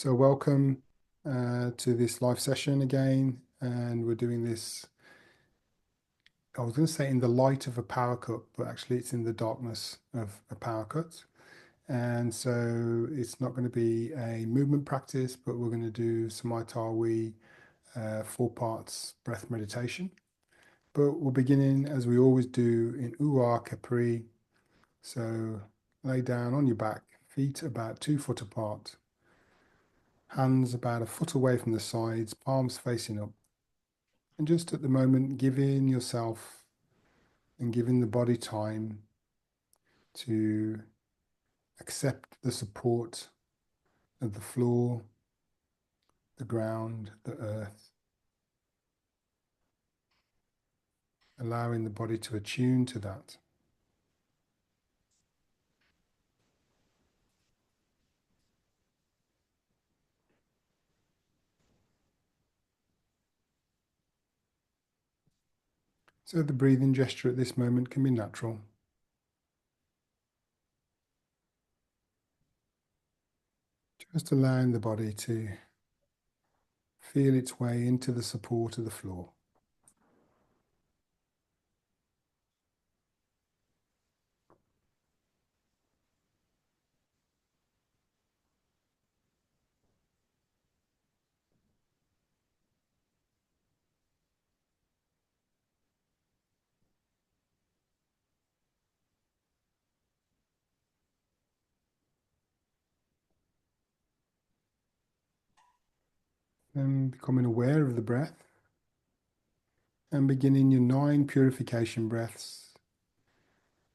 So welcome to this live session again, and we're doing this, I was going to say in the light of a power cut, but actually it's in the darkness of a power cut. And so it's not going to be a movement practice, but we're going to do Smai Tawi, 4 parts breath meditation. But we're beginning as we always do in Uwa Capri. So lay down on your back, feet about 2 foot apart. Hands about a foot away from the sides, palms facing up. And just at the moment, giving yourself and giving the body time to accept the support of the floor, the ground, the earth, allowing the body to attune to that. So the breathing gesture at this moment can be natural. Just allowing the body to feel its way into the support of the floor. Then becoming aware of the breath and beginning your 9 purification breaths.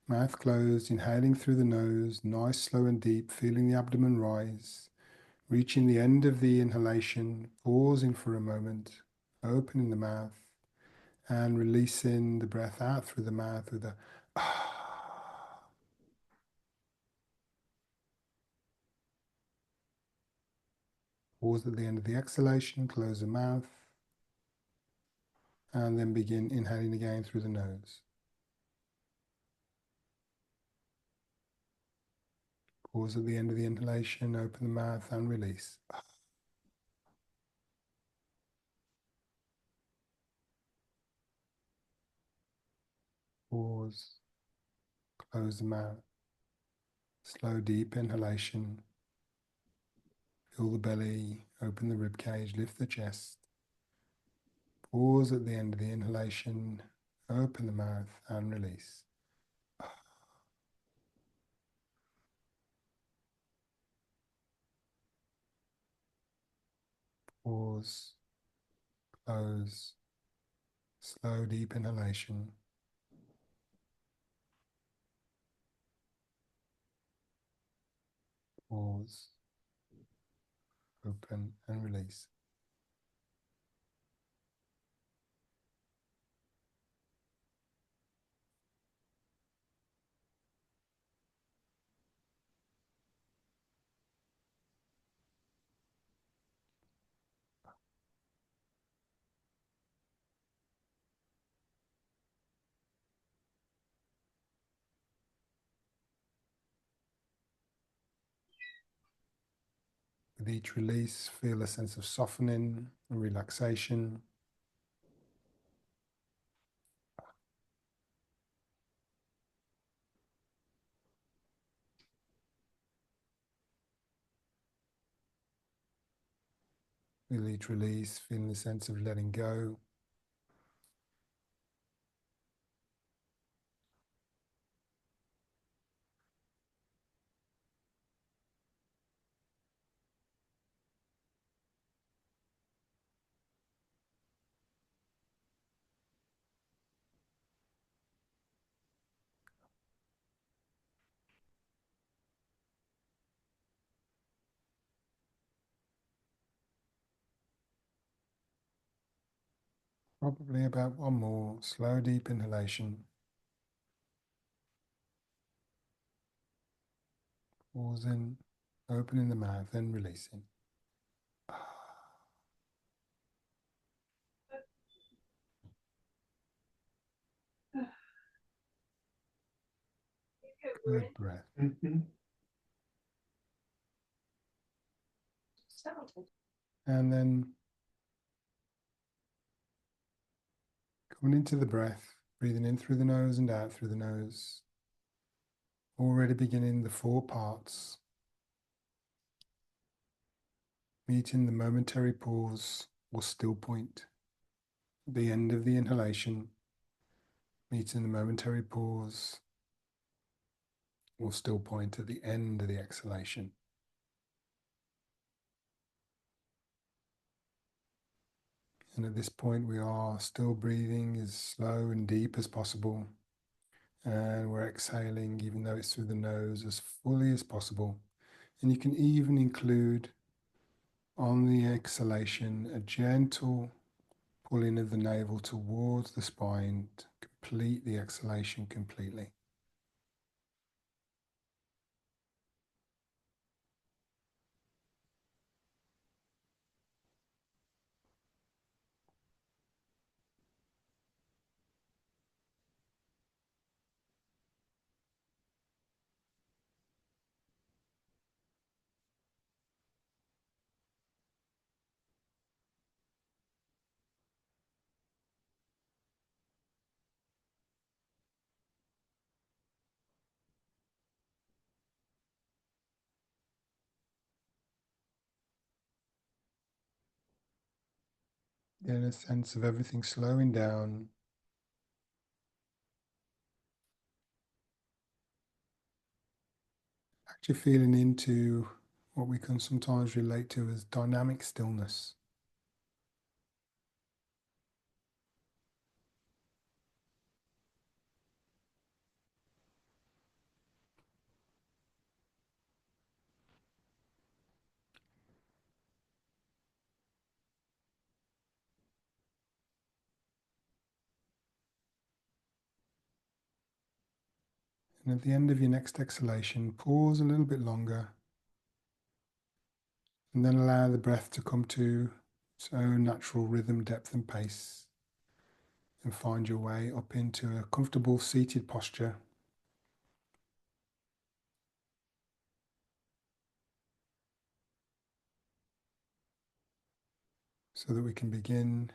Mouth closed, inhaling through the nose, nice, slow and deep, feeling the abdomen rise. Reaching the end of the inhalation, pausing for a moment, opening the mouth and releasing the breath out through the mouth with a pause at the end of the exhalation, close the mouth, and then begin inhaling again through the nose. Pause at the end of the inhalation, open the mouth and release. Pause, close the mouth. Slow, deep inhalation. Fill the belly, open the rib cage, lift the chest. Pause at the end of the inhalation, open the mouth and release. Pause, close, slow, deep inhalation. Pause, open and release. With each release, feel a sense of softening and relaxation. With each release, feeling the sense of letting go. Probably about one more slow, deep inhalation. Pausing, opening the mouth and releasing. Good breath. And then coming into the breath, breathing in through the nose and out through the nose. Already beginning the four parts, meeting the momentary pause or still point. The end of the inhalation, meeting the momentary pause or still point at the end of the exhalation. And at this point, we are still breathing as slow and deep as possible. And we're exhaling, even though it's through the nose, as fully as possible. And you can even include on the exhalation a gentle pulling of the navel towards the spine to complete the exhalation completely. Getting a sense of everything slowing down. Actually feeling into what we can sometimes relate to as dynamic stillness. And at the end of your next exhalation, pause a little bit longer and then allow the breath to come to its own natural rhythm, depth and pace, and find your way up into a comfortable seated posture. So that we can begin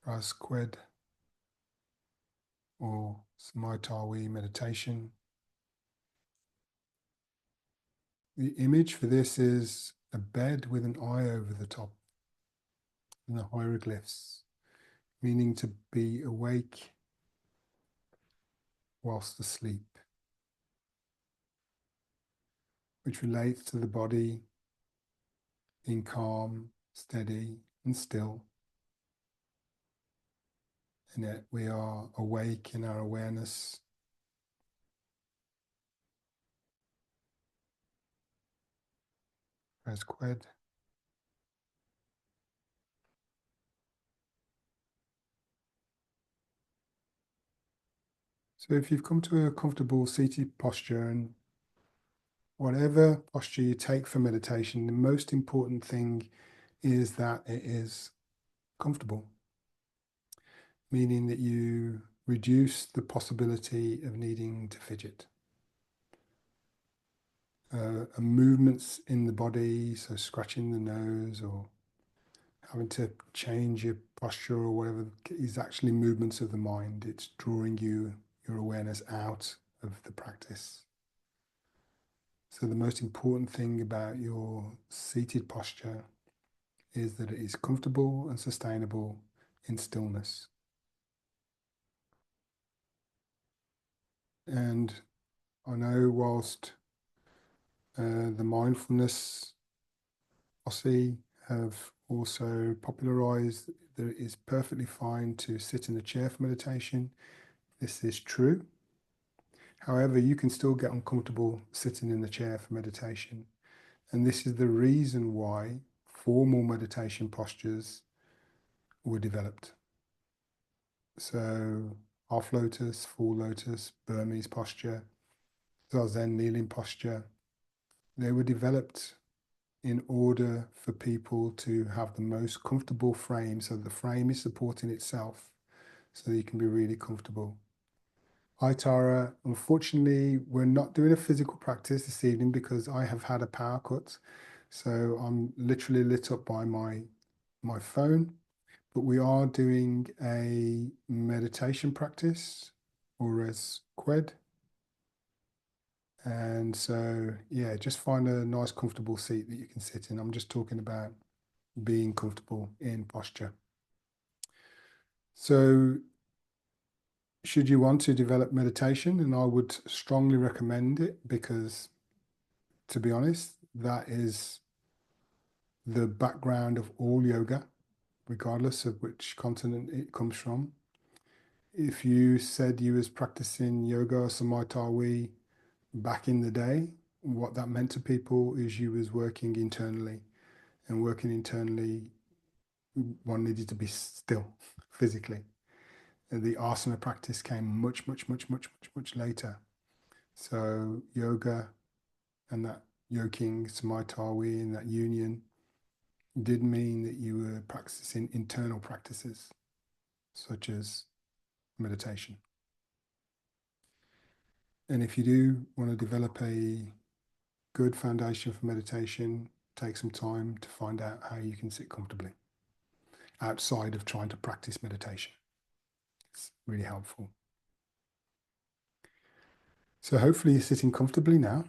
RSWT or Smai Tawi meditation. The image for this is a bed with an eye over the top and the hieroglyphs, meaning to be awake whilst asleep, which relates to the body being calm, steady, and still. And yet we are awake in our awareness. As QWED. So if you've come to a comfortable seated posture, and whatever posture you take for meditation, the most important thing is that it is comfortable, meaning that you reduce the possibility of needing to fidget. Movements in the body, so scratching the nose or having to change your posture or whatever, is actually movements of the mind. It's drawing your awareness out of the practice. So the most important thing about your seated posture is that it is comfortable and sustainable in stillness. And I know whilst the mindfulness Aussie have also popularized that it is perfectly fine to sit in a chair for meditation. This is true. However, you can still get uncomfortable sitting in the chair for meditation. And this is the reason why formal meditation postures were developed. So half lotus, full lotus, Burmese posture, Zazen kneeling posture, they were developed in order for people to have the most comfortable frame, so the frame is supporting itself, so that you can be really comfortable. Hi Tara. Unfortunately, we're not doing a physical practice this evening because I have had a power cut. So I'm literally lit up by my phone, but we are doing a meditation practice or as QWED. And so, yeah, just find a nice comfortable seat that you can sit in. I'm just talking about being comfortable in posture. So should you want to develop meditation, and I would strongly recommend it because, to be honest, that is the background of all yoga, regardless of which continent it comes from. If you said you was practicing yoga or Smai Tawi back in the day, what that meant to people is you was working internally, and working internally, one needed to be still physically. And the asana practice came much, much, much, much, much, much later. So yoga and that yoking, Samaitawi, and that union did mean that you were practicing internal practices such as meditation. And if you do want to develop a good foundation for meditation, take some time to find out how you can sit comfortably outside of trying to practice meditation. It's really helpful. So hopefully you're sitting comfortably now.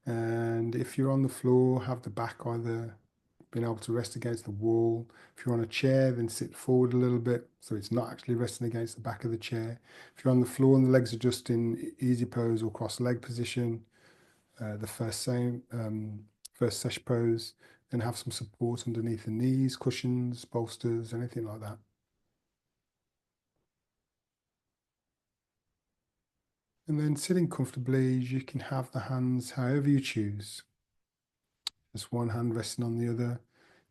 And if you're on the floor, have the back either being able to rest against the wall. If you're on a chair, then sit forward a little bit so it's not actually resting against the back of the chair. If you're on the floor and the legs are just in easy pose or cross leg position, the first sesh pose, then have some support underneath the knees, cushions, bolsters, anything like that. And then sitting comfortably, you can have the hands however you choose. Just one hand resting on the other.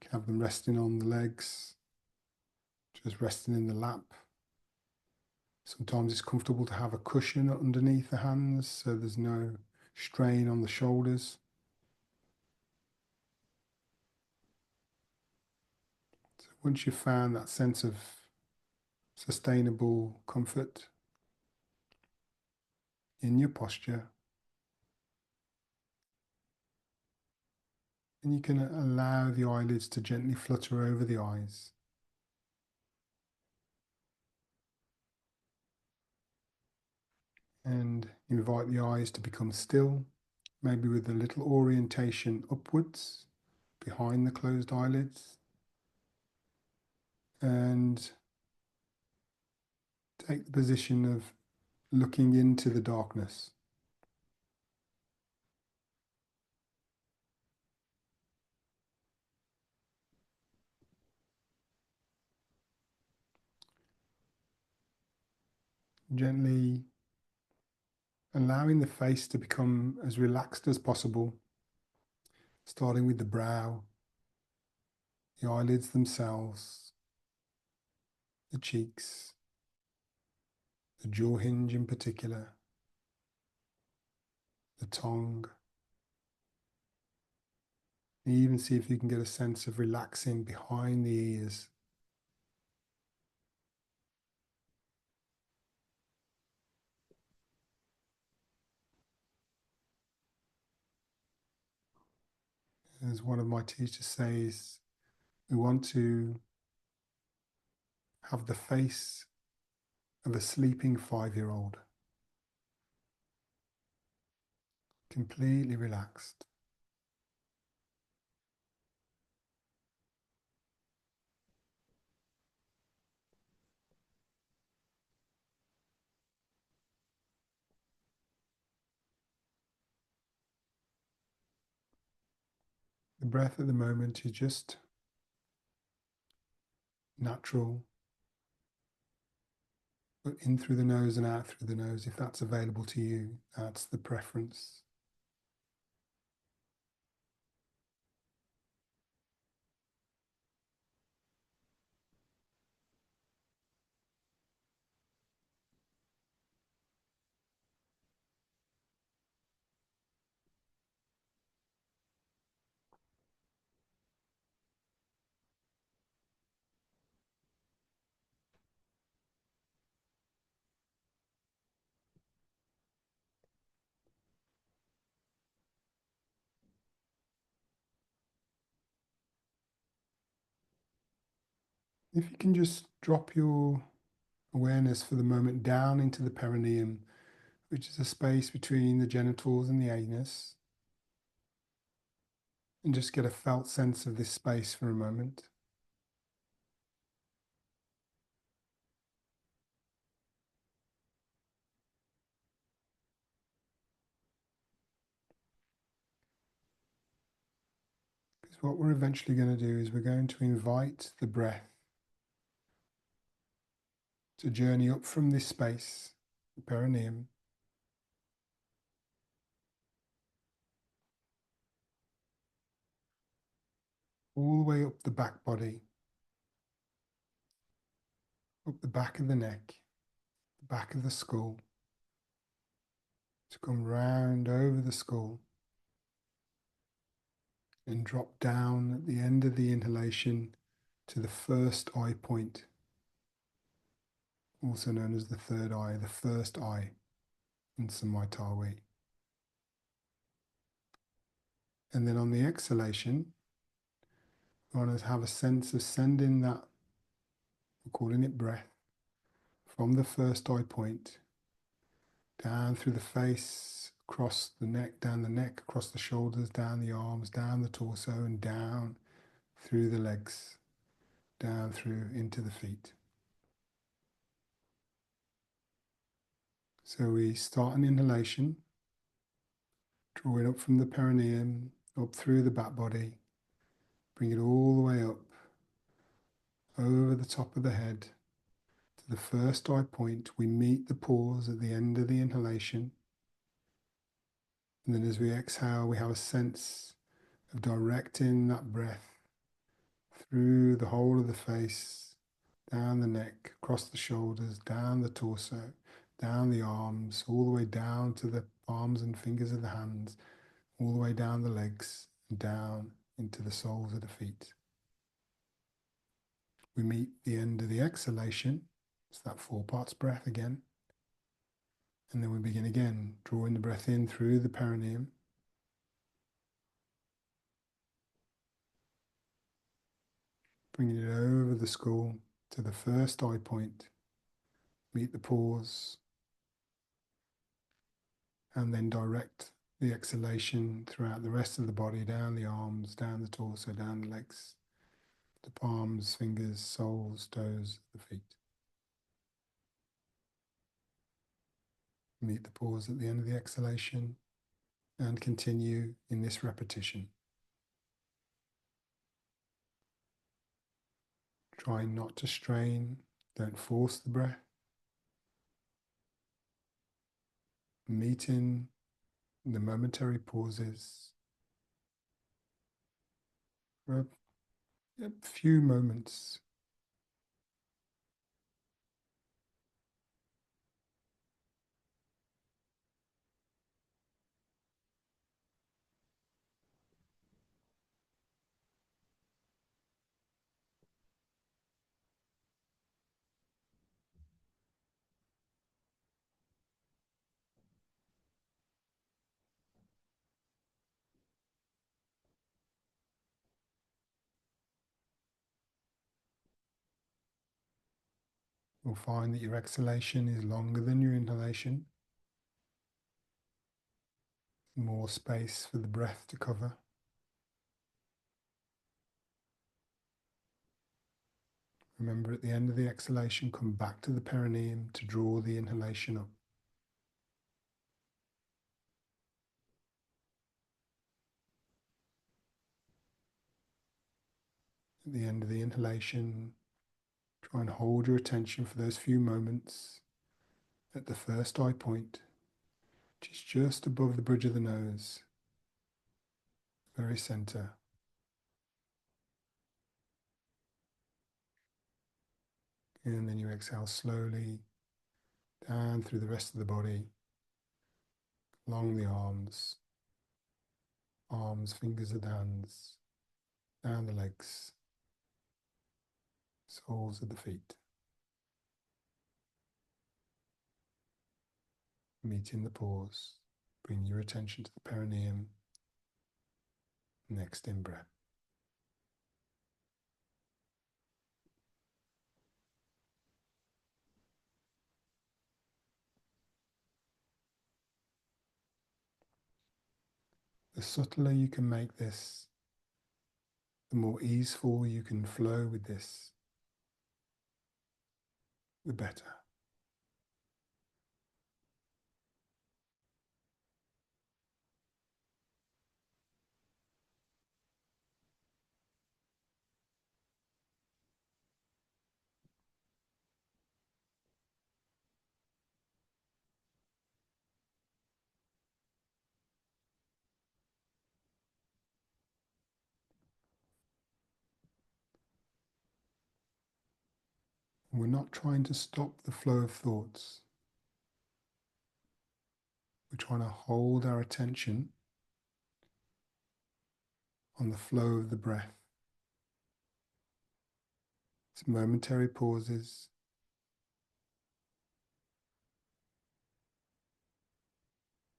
You can have them resting on the legs, just resting in the lap. Sometimes it's comfortable to have a cushion underneath the hands so there's no strain on the shoulders. So once you've found that sense of sustainable comfort in your posture, then you can allow the eyelids to gently flutter over the eyes. And invite the eyes to become still, maybe with a little orientation upwards behind the closed eyelids. And take the position of looking into the darkness. Gently allowing the face to become as relaxed as possible, starting with the brow, the eyelids themselves, the cheeks, the jaw hinge in particular, the tongue. And even see if you can get a sense of relaxing behind the ears. As one of my teachers says, we want to have the face of a sleeping 5-year-old, completely relaxed. The breath at the moment is just natural, but in through the nose and out through the nose, if that's available to you, that's the preference. If you can just drop your awareness for the moment down into the perineum, which is a space between the genitals and the anus, and just get a felt sense of this space for a moment. Because what we're eventually going to do is we're going to invite the breath to journey up from this space, the perineum, all the way up the back body, up the back of the neck, the back of the skull, to come round over the skull and drop down at the end of the inhalation to the first eye point, also known as the third eye, the first eye in Smai Tawi. And then on the exhalation, we want to have a sense of sending that, we're calling it breath, from the first eye point down through the face, across the neck, across the shoulders, down the arms, down the torso, and down through the legs, down through into the feet. So we start an inhalation, drawing up from the perineum, up through the back body, bring it all the way up, over the top of the head, to the first eye point. We meet the pause at the end of the inhalation. And then as we exhale, we have a sense of directing that breath through the whole of the face, down the neck, across the shoulders, down the torso, down the arms, all the way down to the palms and fingers of the hands, all the way down the legs, and down into the soles of the feet. We meet the end of the exhalation, it's that 4 parts breath again. And then we begin again, drawing the breath in through the perineum, bringing it over the skull to the first eye point, meet the pause, and then direct the exhalation throughout the rest of the body, down the arms, down the torso, down the legs, the palms, fingers, soles, toes, the feet. Meet the pause at the end of the exhalation and continue in this repetition. Try not to strain, don't force the breath. Meeting the momentary pauses for a few moments. You'll find that your exhalation is longer than your inhalation. More space for the breath to cover. Remember, at the end of the exhalation, come back to the perineum to draw the inhalation up. At the end of the inhalation, try and hold your attention for those few moments at the first eye point, which is just above the bridge of the nose, very center. And then you exhale slowly down through the rest of the body, along the arms, fingers of the hands, down the legs, soles of the feet. Meeting the pause, bring your attention to the perineum. Next in breath. The subtler you can make this, the more easeful you can flow with this, the better. We're not trying to stop the flow of thoughts. We're trying to hold our attention on the flow of the breath. It's momentary pauses,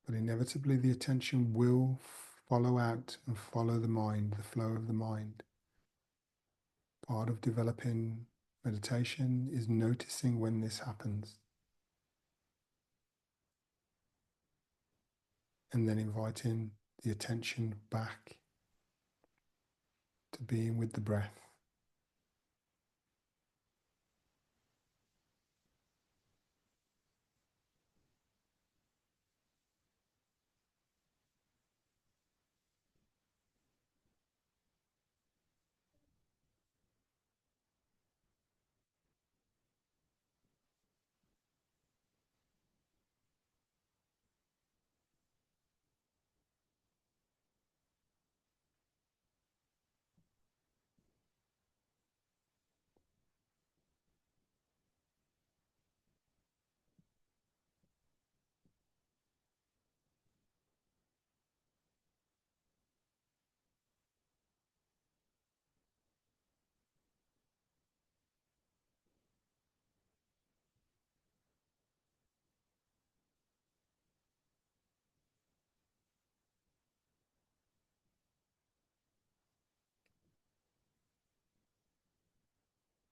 but inevitably the attention will follow out and follow the mind, the flow of the mind. Part of developing meditation is noticing when this happens and then inviting the attention back to being with the breath.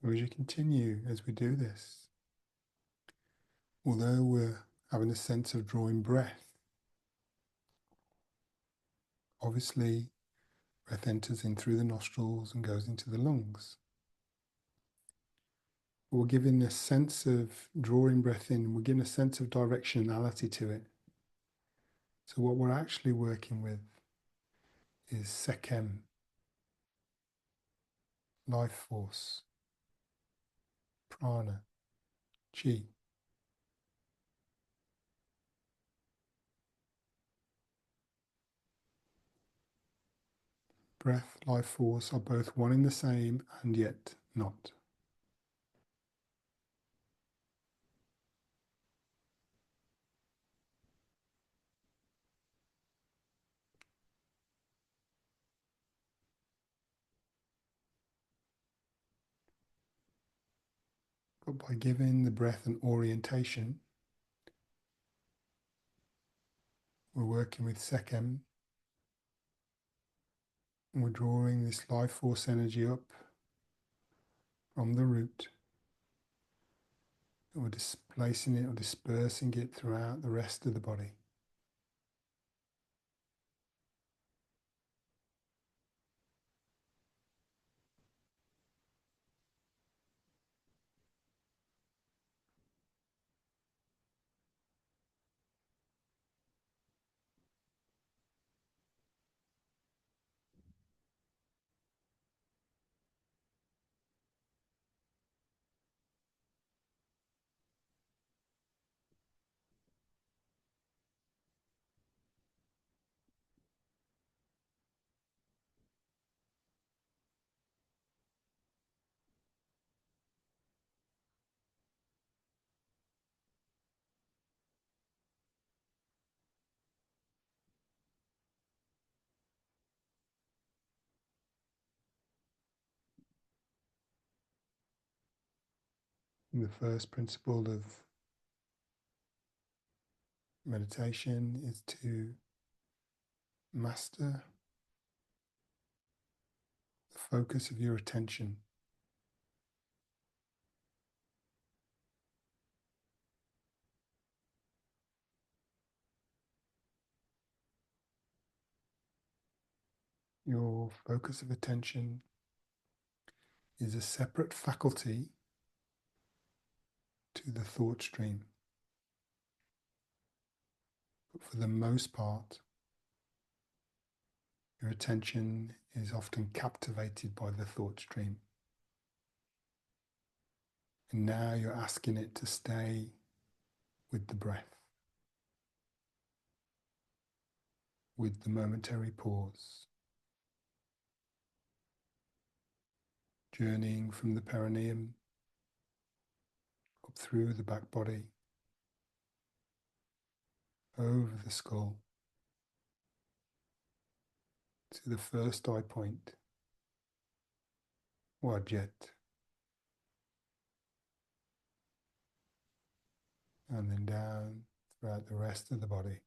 As you continue as we do this, although we're having a sense of drawing breath, obviously breath enters in through the nostrils and goes into the lungs. We're giving a sense of drawing breath in, we're giving a sense of directionality to it. So what we're actually working with is Sekhem, life force, prana, chi. Breath, life force are both one and the same and yet not. But by giving the breath an orientation, we're working with Sekhem, and we're drawing this life force energy up from the root, and we're displacing it or dispersing it throughout the rest of the body. And the first principle of meditation is to master the focus of your attention. Your focus of attention is a separate faculty to the thought stream. But for the most part, your attention is often captivated by the thought stream. And now you're asking it to stay with the breath, with the momentary pause, journeying from the perineum up through the back body, over the skull, to the first eye point, Wajjet, and then down throughout the rest of the body.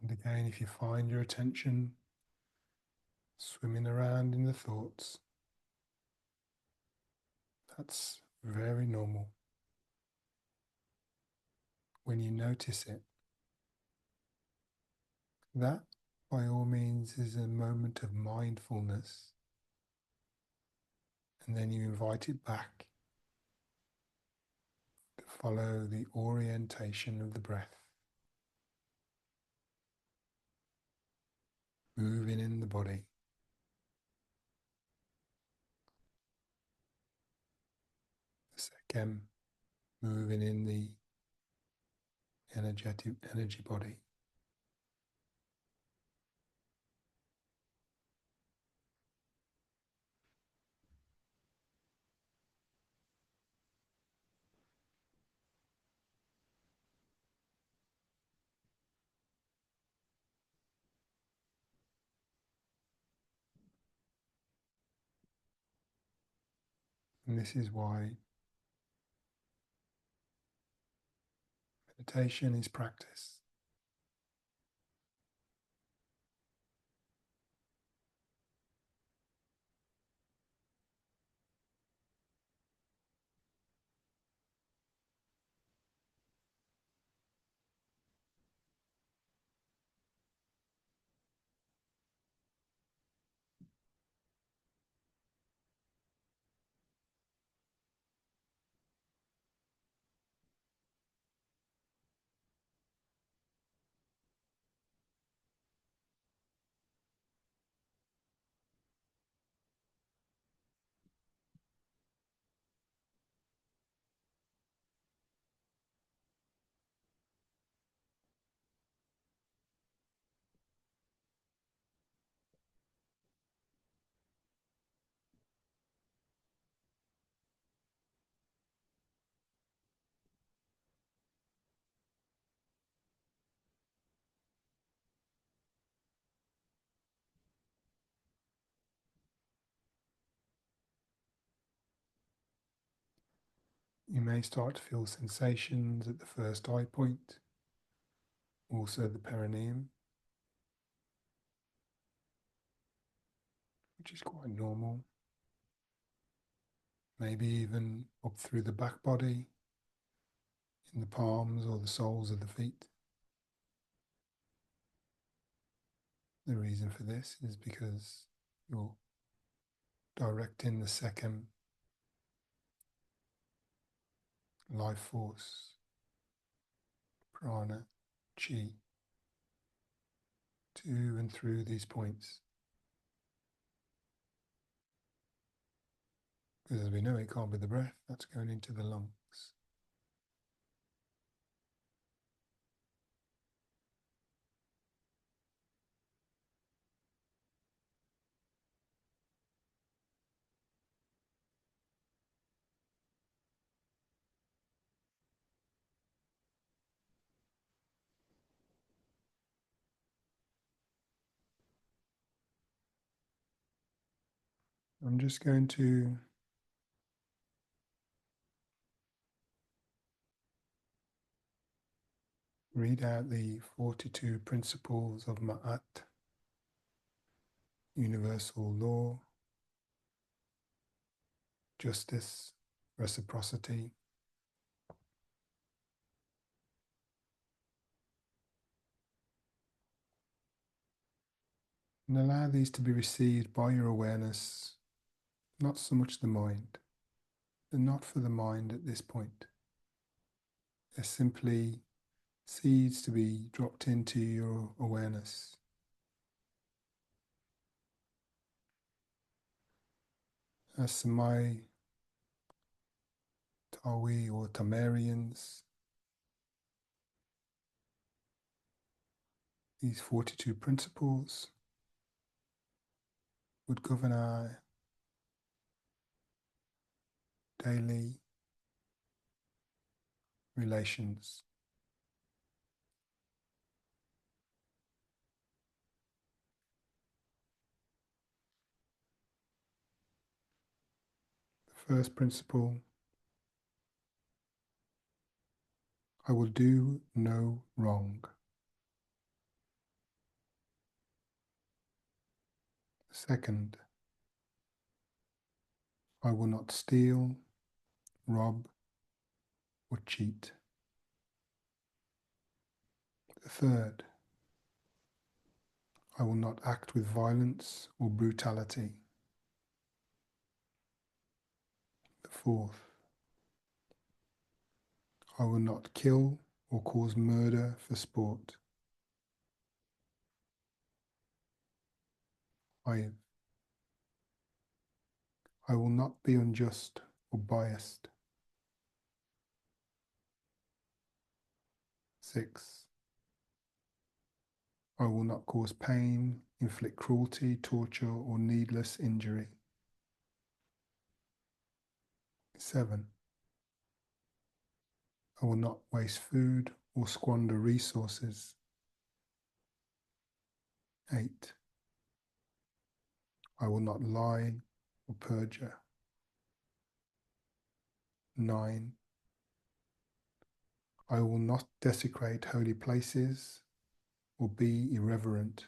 And again, if you find your attention swimming around in the thoughts, that's very normal. When you notice it, that by all means is a moment of mindfulness, and then you invite it back to follow the orientation of the breath, moving in the body. Second, moving in the energy body. And this is why meditation is practice. You may start to feel sensations at the first eye point, also the perineum, which is quite normal. Maybe even up through the back body, in the palms or the soles of the feet. The reason for this is because you're directing the second life force, prana, chi, to and through these points. Because as we know, it can't be the breath, that's going into the lungs. I'm just going to read out the 42 principles of Ma'at, universal law, justice, reciprocity, and allow these to be received by your awareness, not so much the mind. They're not for the mind at this point. They're simply seeds to be dropped into your awareness. As Smai, Tawi, or Tamarians, these 42 principles would govern our daily relations. The first principle, I will do no wrong. The second, I will not steal, rob, or cheat. The third, I will not act with violence or brutality. The fourth, I will not kill or cause murder for sport. 5, I will not be unjust or biased. 6, I will not cause pain, inflict cruelty, torture, or needless injury. 7, I will not waste food or squander resources. 8, I will not lie or perjure. 9, I will not desecrate holy places or be irreverent.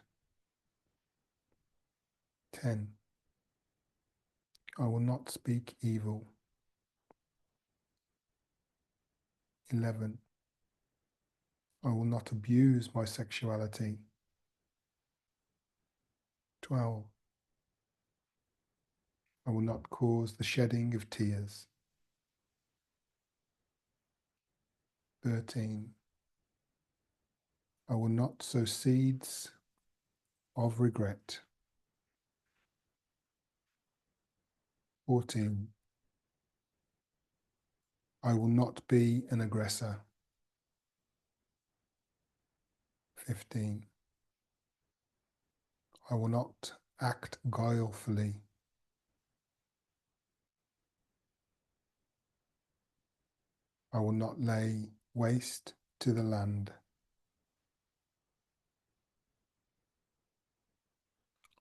10, I will not speak evil. 11, I will not abuse my sexuality. 12, I will not cause the shedding of tears. 13, I will not sow seeds of regret. 14, I will not be an aggressor. 15, I will not act guilefully. 'I will not lay waste to the land.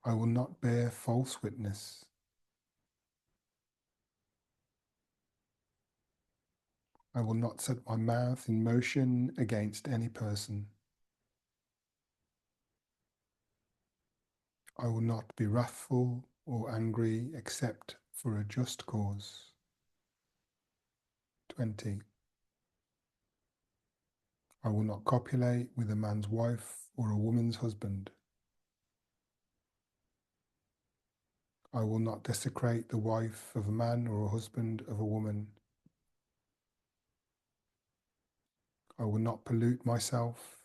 'I will not bear false witness. I will not set my mouth in motion against any person. I will not be wrathful or angry except for a just cause. 20. I will not copulate with a man's wife or a woman's husband. I will not desecrate the wife of a man or a husband of a woman. I will not pollute myself.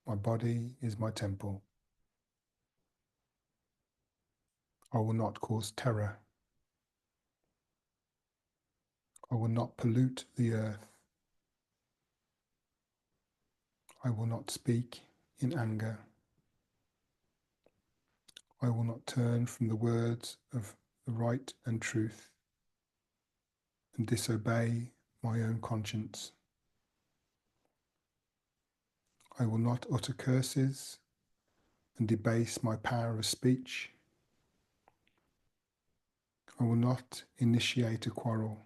My body is my temple. I will not cause terror. I will not pollute the earth. I will not speak in anger. I will not turn from the words of the right and truth and disobey my own conscience. I will not utter curses and debase my power of speech. I will not initiate a quarrel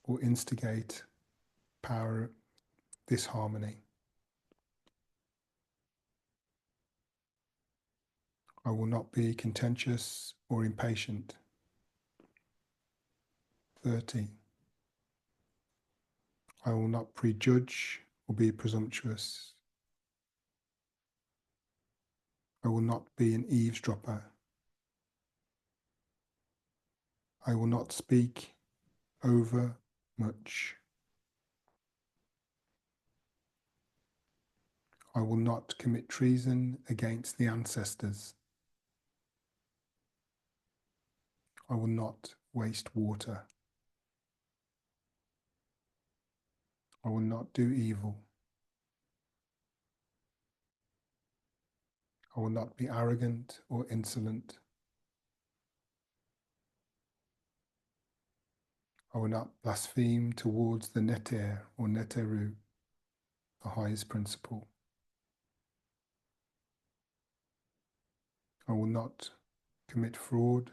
or instigate power disharmony. I will not be contentious or impatient. 30. I will not prejudge or be presumptuous. I will not be an eavesdropper. I will not speak over much. I will not commit treason against the ancestors. I will not waste water. I will not do evil. I will not be arrogant or insolent. I will not blaspheme towards the neter or neteru, the highest principle. I will not commit fraud.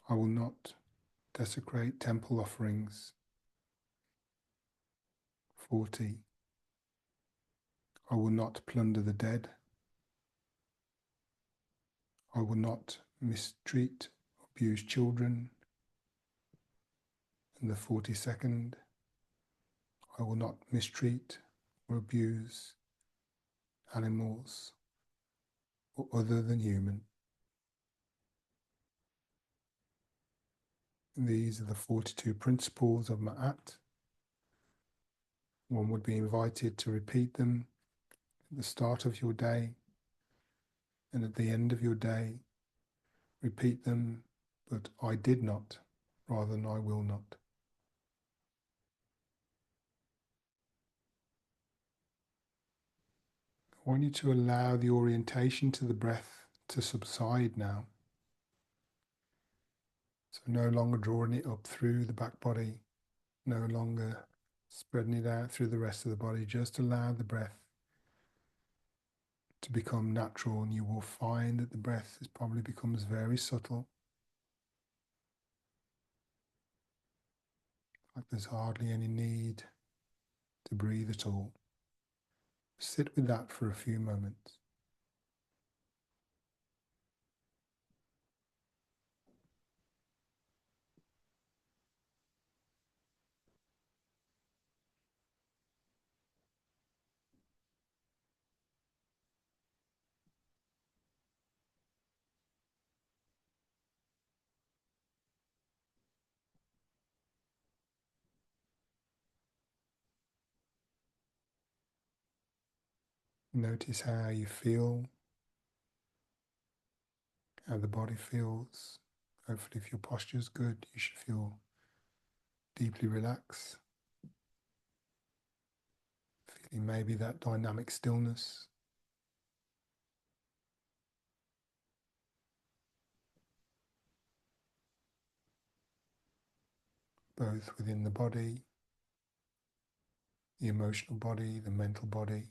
I will not desecrate temple offerings. 40. I will not plunder the dead. I will not mistreat, abuse children. And the 42nd, I will not mistreat or abuse animals or other than human. And these are the 42 principles of Ma'at. One would be invited to repeat them at the start of your day and at the end of your day. Repeat them, but I did not, rather than I will not. I want you to allow the orientation to the breath to subside now. So no longer drawing it up through the back body, no longer spreading it out through the rest of the body. Just allow the breath to become natural, and you will find that the breath probably becomes very subtle. Like there's hardly any need to breathe at all. Sit with that for a few moments. Notice how you feel, how the body feels. Hopefully, if your posture is good, you should feel deeply relaxed. Feeling maybe that dynamic stillness. Both within the body, the emotional body, the mental body.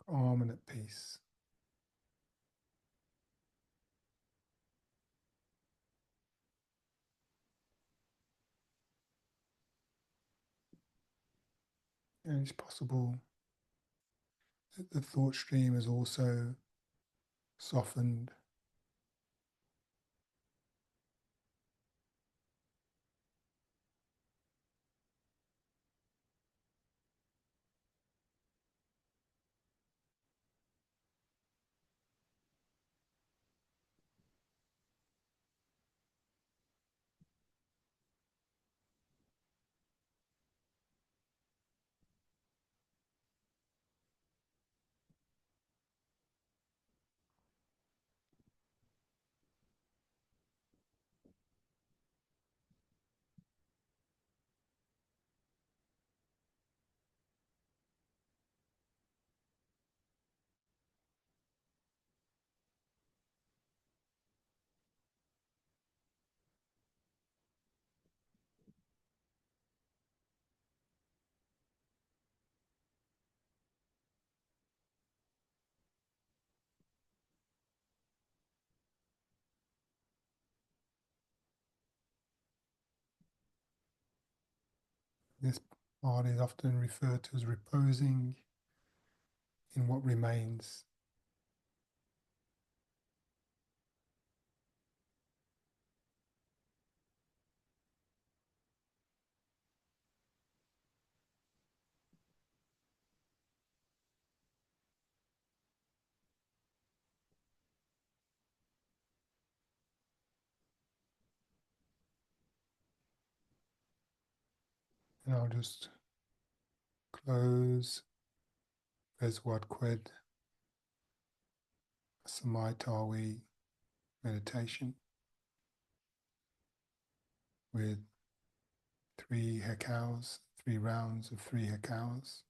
calm and at peace. And it's possible that the thought stream has also softened. This part is often referred to as reposing in what remains. And I'll just close RSWT QWED Smai Tawi meditation with 3 hekaus, 3 rounds of 3 hekaus,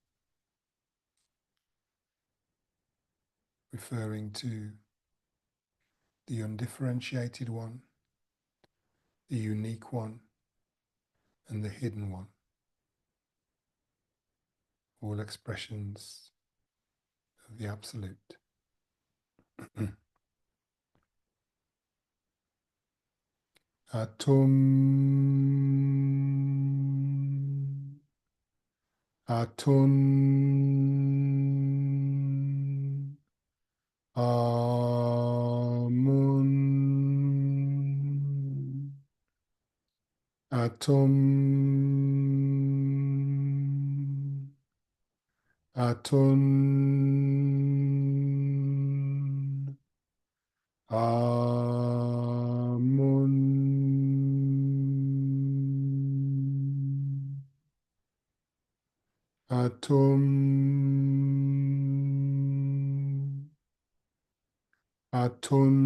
referring to the undifferentiated one, the unique one, and the hidden one, all expressions of the Absolute. Atum, Atum, Amun, Atum, Atun, Amun, Atum, Atun,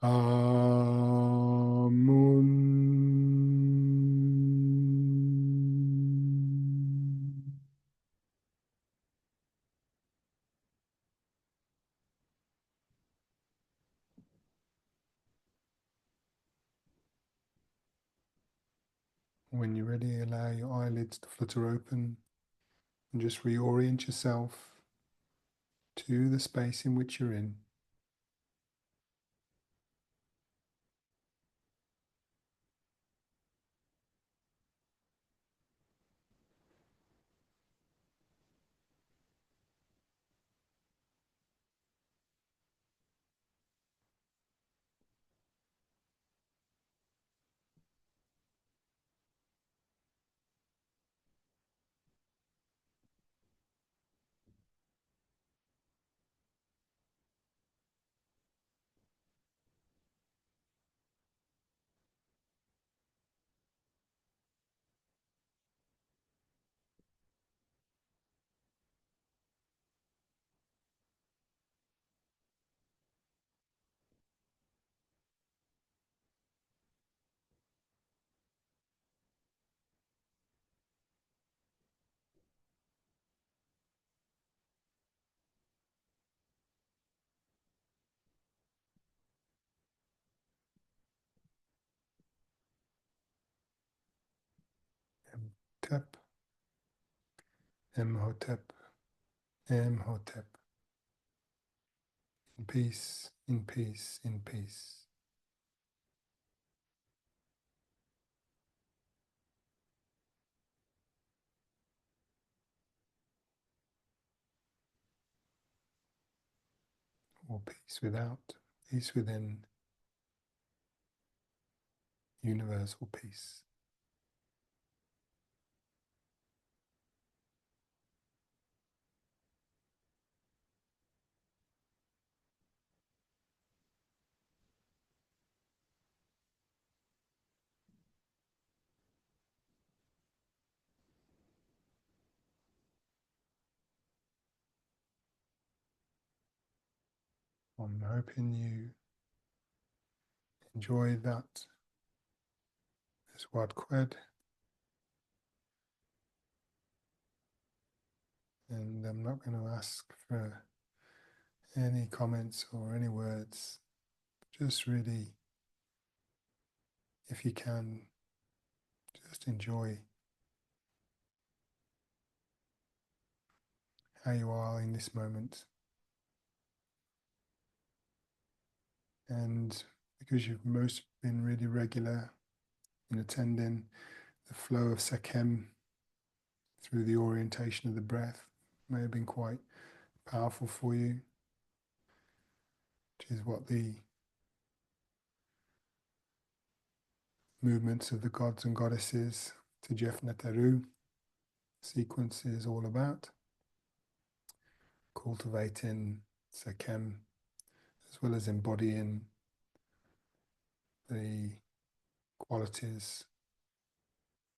Amun. When you're ready, allow your eyelids to flutter open and just reorient yourself to the space in which you're in. And tap Imhotep, Imhotep. In peace, in peace, in peace. Or peace without, peace within, universal peace. I'm hoping you enjoy that as what QWED, and I'm not going to ask for any comments or any words. Just really, if you can, just enjoy how you are in this moment. And because you've most been really regular in attending the flow of Sekhem through the orientation of the breath, may have been quite powerful for you, which is what the movements of the gods and goddesses to Jeff Netaru sequence is all about. Cultivating Sekhem as well as embodying the qualities,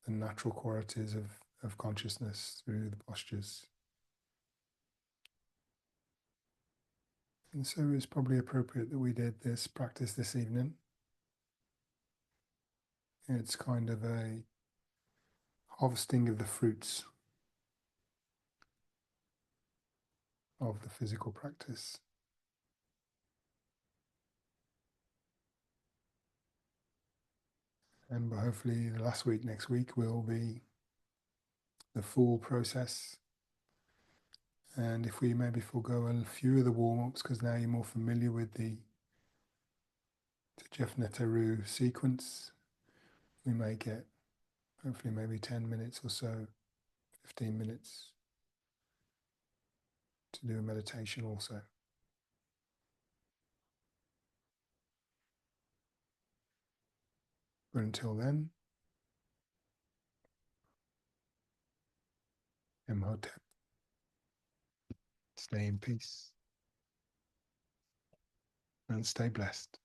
the natural qualities of consciousness through the postures. And so it's probably appropriate that we did this practice this evening. It's kind of a harvesting of the fruits of the physical practice. And hopefully the last week, next week, will be the full process. And if we maybe forego a few of the warm-ups, because now you're more familiar with the Jeff Netaru sequence, we may get hopefully maybe 10 minutes or so, 15 minutes to do a meditation also. But until then, Imhotep, stay in peace and stay blessed.